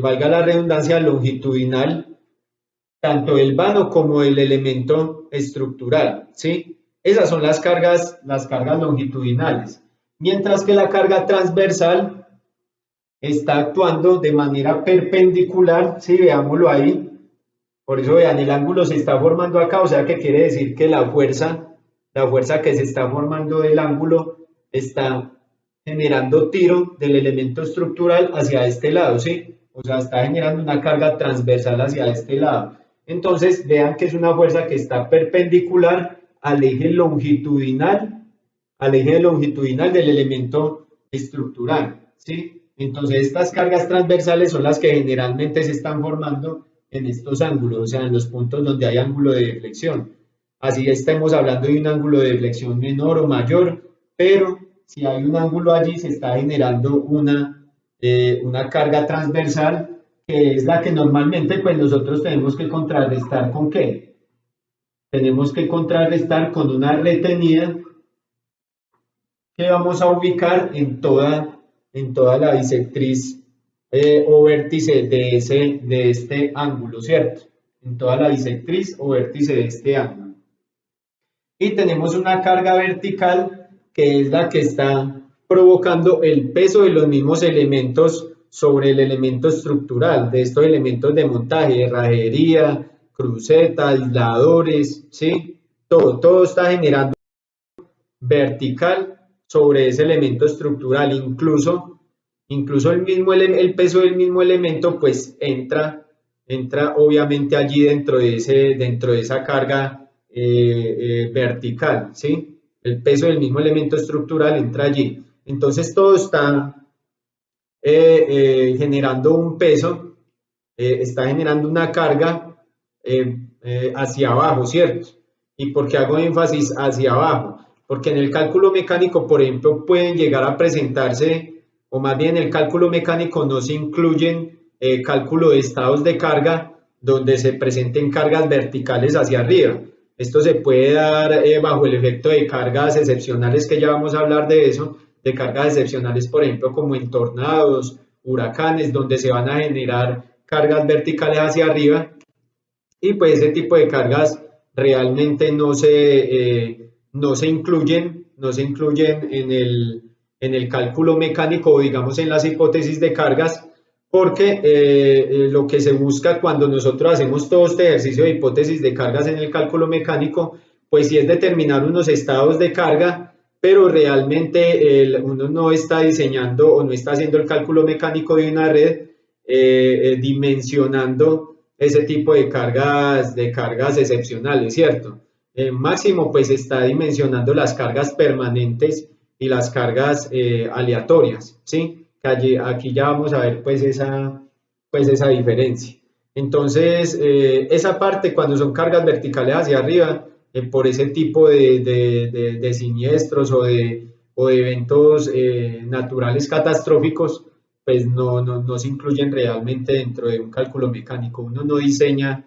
valga la redundancia, longitudinal, tanto el vano como el elemento estructural, ¿sí? Esas son las cargas longitudinales, mientras que la carga transversal está actuando de manera perpendicular, ¿sí? Veámoslo ahí, por eso vean, el ángulo se está formando acá, o sea que quiere decir que la fuerza que se está formando del ángulo está generando tiro del elemento estructural hacia este lado, ¿sí? O sea, está generando una carga transversal hacia este lado. Entonces, vean que es una fuerza que está perpendicular al eje longitudinal del elemento estructural, ¿sí? Entonces, estas cargas transversales son las que generalmente se están formando en estos ángulos, o sea, en los puntos donde hay ángulo de deflexión. Así estemos hablando de un ángulo de deflexión menor o mayor, pero si hay un ángulo allí, se está generando una carga transversal, que es la que normalmente pues nosotros tenemos que contrarrestar ¿con qué? Tenemos que contrarrestar con una retenida que vamos a ubicar en toda la bisectriz o vértice de este ángulo, ¿cierto? En toda la bisectriz o vértice de este ángulo. Y tenemos una carga vertical que es la que está provocando el peso de los mismos elementos sobre el elemento estructural, de estos elementos de montaje, herrajería, cruceta, aisladores, ¿sí? Todo está generando vertical sobre ese elemento estructural, incluso el peso del mismo elemento pues entra obviamente allí dentro de esa carga vertical, ¿sí? El peso del mismo elemento estructural entra allí. Entonces todo está generando un peso, está generando una carga hacia abajo, ¿cierto? ¿Y por qué hago énfasis hacia abajo? Porque en el cálculo mecánico, por ejemplo, pueden llegar a presentarse, o más bien en el cálculo mecánico no se incluyen cálculo de estados de carga donde se presenten cargas verticales hacia arriba. Esto se puede dar bajo el efecto de cargas excepcionales, que ya vamos a hablar de eso, de cargas excepcionales, por ejemplo, como en tornados, huracanes, donde se van a generar cargas verticales hacia arriba, y pues ese tipo de cargas realmente no se incluyen en el cálculo mecánico o digamos en las hipótesis de cargas, porque lo que se busca cuando nosotros hacemos todo este ejercicio de hipótesis de cargas en el cálculo mecánico, pues sí es determinar unos estados de carga, pero realmente uno no está diseñando o no está haciendo el cálculo mecánico de una red dimensionando ese tipo de cargas excepcionales, ¿cierto? Máximo pues está dimensionando las cargas permanentes y las cargas aleatorias, ¿sí? Aquí ya vamos a ver pues esa diferencia. Entonces, esa parte cuando son cargas verticales hacia arriba, por ese tipo de siniestros o de eventos naturales catastróficos, pues no se incluyen realmente dentro de un cálculo mecánico. Uno no diseña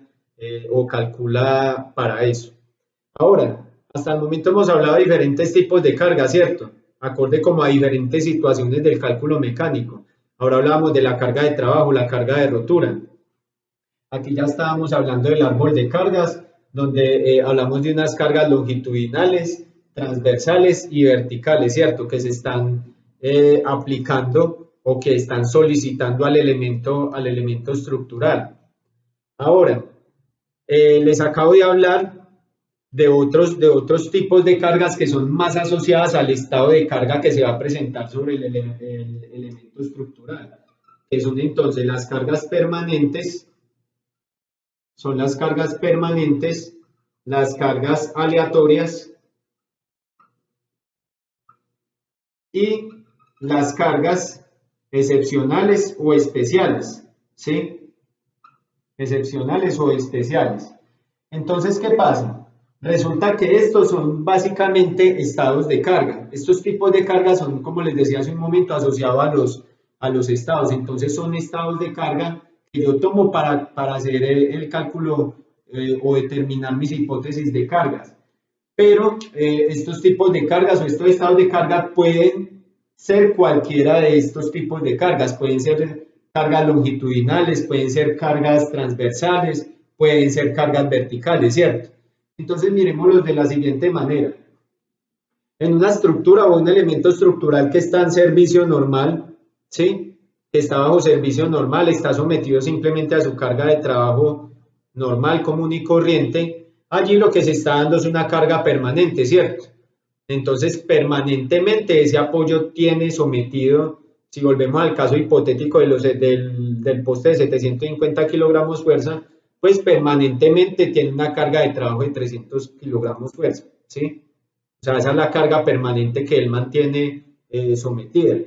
o calcula para eso. Ahora, hasta el momento hemos hablado de diferentes tipos de carga, ¿cierto? Acorde como a diferentes situaciones del cálculo mecánico. Ahora hablamos de la carga de trabajo, la carga de rotura. Aquí ya estábamos hablando del árbol de cargas, donde hablamos de unas cargas longitudinales, transversales y verticales, ¿cierto? Que se están aplicando o que están solicitando al elemento estructural. Ahora, les acabo de hablar de otros tipos de cargas que son más asociadas al estado de carga que se va a presentar sobre el elemento estructural, que son entonces las cargas permanentes, las cargas aleatorias y las cargas excepcionales o especiales, ¿sí? Excepcionales o especiales. Entonces, ¿qué pasa? Resulta que estos son básicamente estados de carga. Estos tipos de carga son, como les decía hace un momento, asociados a los estados. Entonces, son estados de carga que yo tomo para hacer el cálculo o determinar mis hipótesis de cargas. Pero estos tipos de cargas o estos estados de carga pueden ser cualquiera de estos tipos de cargas. Pueden ser cargas longitudinales, pueden ser cargas transversales, pueden ser cargas verticales, ¿cierto? Entonces miremoslos de la siguiente manera. En una estructura o un elemento estructural que está en servicio normal, ¿sí? Que está bajo servicio normal, está sometido simplemente a su carga de trabajo normal, común y corriente, allí lo que se está dando es una carga permanente, ¿cierto? Entonces, permanentemente ese apoyo tiene sometido, si volvemos al caso hipotético del poste de 750 kilogramos fuerza, pues permanentemente tiene una carga de trabajo de 300 kilogramos fuerza, ¿sí? O sea, esa es la carga permanente que él mantiene sometida,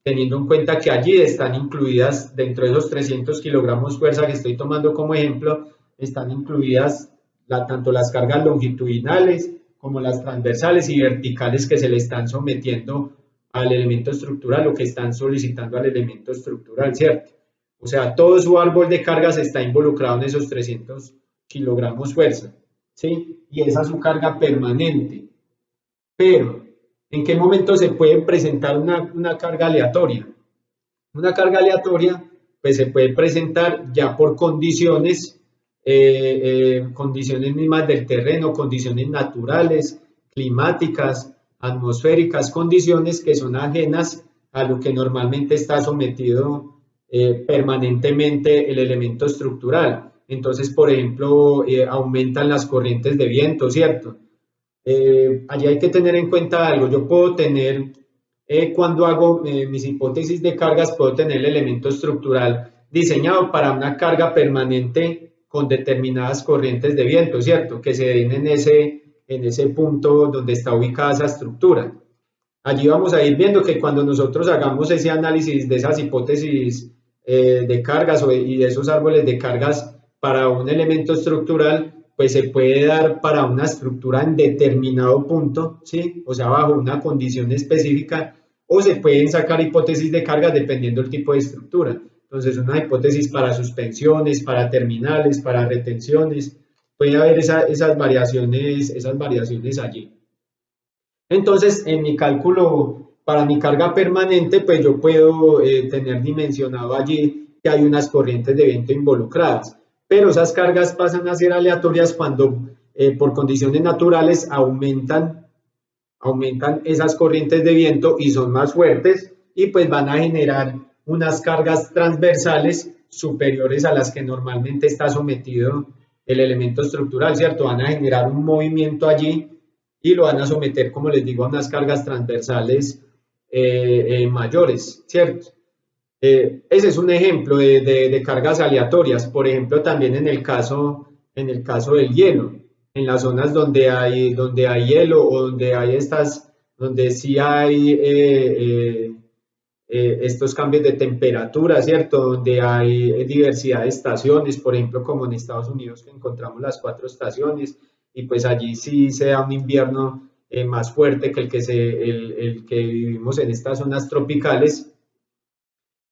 teniendo en cuenta que allí están incluidas, dentro de esos 300 kilogramos fuerza que estoy tomando como ejemplo, están incluidas tanto las cargas longitudinales como las transversales y verticales que se le están sometiendo al elemento estructural o que están solicitando al elemento estructural, ¿cierto? O sea, todo su árbol de cargas está involucrado en esos 300 kilogramos fuerza, ¿sí? Y esa es su carga permanente. Pero, ¿en qué momento se puede presentar una carga aleatoria? Una carga aleatoria, pues se puede presentar ya por condiciones, condiciones mismas del terreno, condiciones naturales, climáticas, atmosféricas, condiciones que son ajenas a lo que normalmente está sometido permanentemente el elemento estructural. Entonces, por ejemplo, aumentan las corrientes de viento, ¿cierto? Allí hay que tener en cuenta algo. Yo puedo tener, cuando hago mis hipótesis de cargas, puedo tener el elemento estructural diseñado para una carga permanente con determinadas corrientes de viento, ¿cierto? Que se den en ese punto donde está ubicada esa estructura. Allí vamos a ir viendo que cuando nosotros hagamos ese análisis de esas hipótesis de cargas y de esos árboles de cargas para un elemento estructural, pues se puede dar para una estructura en determinado punto, ¿sí? O sea, bajo una condición específica, o se pueden sacar hipótesis de cargas dependiendo del tipo de estructura. Entonces, una hipótesis para suspensiones, para terminales, para retenciones, puede haber esas variaciones allí. Entonces, en mi cálculo, para mi carga permanente, pues yo puedo tener dimensionado allí que hay unas corrientes de viento involucradas, pero esas cargas pasan a ser aleatorias cuando por condiciones naturales aumentan esas corrientes de viento y son más fuertes y pues van a generar unas cargas transversales superiores a las que normalmente está sometido el elemento estructural, ¿cierto? Van a generar un movimiento allí y lo van a someter, como les digo, a unas cargas transversales mayores, ¿cierto? Ese es un ejemplo de cargas aleatorias. Por ejemplo, también en el caso del hielo, en las zonas donde hay hielo o donde hay donde sí hay estos cambios de temperatura, ¿cierto? Donde hay diversidad de estaciones, por ejemplo, como en Estados Unidos que encontramos las 4 estaciones y pues allí sí se da un invierno más fuerte que el que vivimos en estas zonas tropicales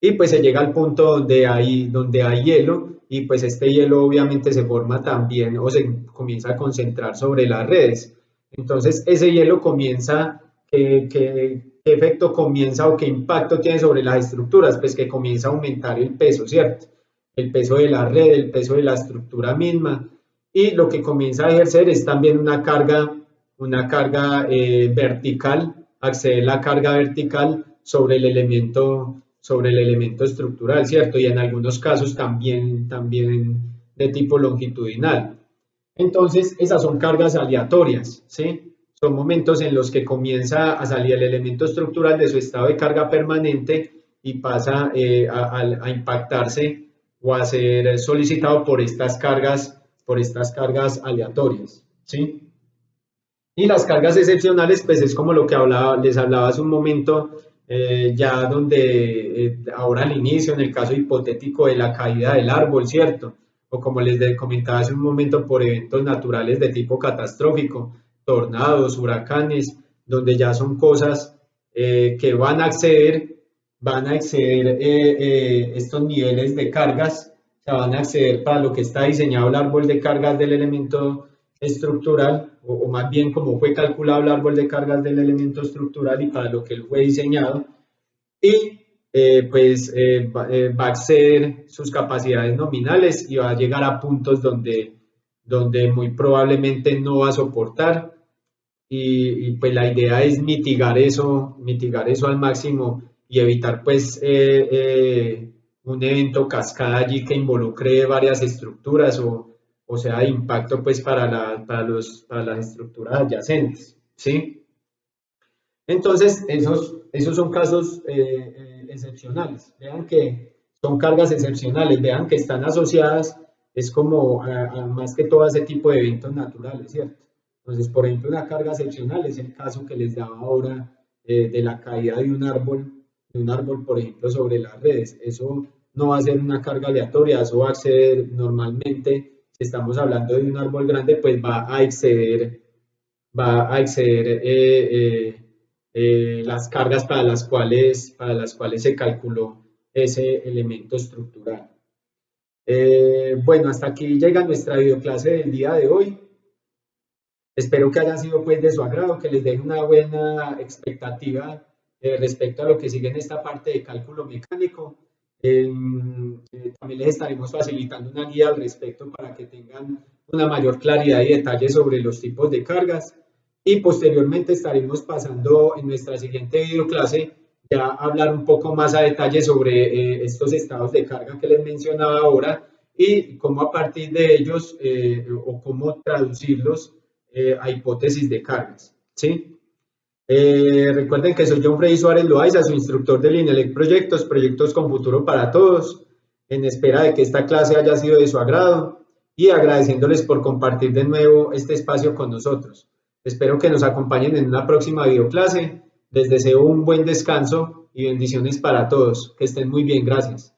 y pues se llega al punto donde hay hielo y pues este hielo obviamente se forma también o se comienza a concentrar sobre las redes. Entonces ese hielo comienza, ¿qué efecto comienza o qué impacto tiene sobre las estructuras? Pues que comienza a aumentar el peso, ¿cierto? El peso de la red, el peso de la estructura misma y lo que comienza a ejercer es también una carga vertical, acceder la carga vertical sobre el elemento estructural, ¿cierto? Y en algunos casos también de tipo longitudinal. Entonces, esas son cargas aleatorias, ¿sí? Son momentos en los que comienza a salir el elemento estructural de su estado de carga permanente y pasa a impactarse o a ser solicitado por estas cargas aleatorias, ¿sí? Y las cargas excepcionales, pues es como lo que les hablaba hace un momento, ya donde ahora al inicio, en el caso hipotético de la caída del árbol, ¿cierto? O como les comentaba hace un momento, por eventos naturales de tipo catastrófico, tornados, huracanes, donde ya son cosas que van a exceder estos niveles de cargas, o sea, van a acceder para lo que está diseñado el árbol de cargas del elemento estructural, o más bien como fue calculado el árbol de cargas del elemento estructural y para lo que él fue diseñado, y va a exceder sus capacidades nominales y va a llegar a puntos donde muy probablemente no va a soportar y pues la idea es mitigar eso al máximo y evitar pues un evento cascada allí que involucre varias estructuras o sea de impacto pues para las estructuras adyacentes, ¿sí? Entonces, esos son casos excepcionales. Vean que son cargas excepcionales, vean que están asociadas, es como más que todo a ese tipo de eventos naturales, ¿cierto? Entonces, por ejemplo, una carga excepcional es el caso que les daba ahora de la caída de un árbol, por ejemplo, sobre las redes. Eso no va a ser una carga aleatoria, eso va a ser normalmente, si estamos hablando de un árbol grande, pues va a exceder las cargas para las cuales se calculó ese elemento estructural. Bueno, hasta aquí llega nuestra videoclase del día de hoy. Espero que haya sido pues de su agrado, que les deje una buena expectativa respecto a lo que sigue en esta parte de cálculo mecánico. También les estaremos facilitando una guía al respecto para que tengan una mayor claridad y detalle sobre los tipos de cargas. Y posteriormente estaremos pasando en nuestra siguiente videoclase ya a hablar un poco más a detalle sobre estos estados de carga que les mencionaba ahora y cómo a partir de ellos o cómo traducirlos a hipótesis de cargas, ¿sí? Recuerden que soy John Freddy Suárez Loaiza, su instructor de Linelec proyectos con futuro para todos, en espera de que esta clase haya sido de su agrado y agradeciéndoles por compartir de nuevo este espacio con nosotros. Espero que nos acompañen en una próxima videoclase. Les deseo un buen descanso y bendiciones para todos. Que estén muy bien, gracias.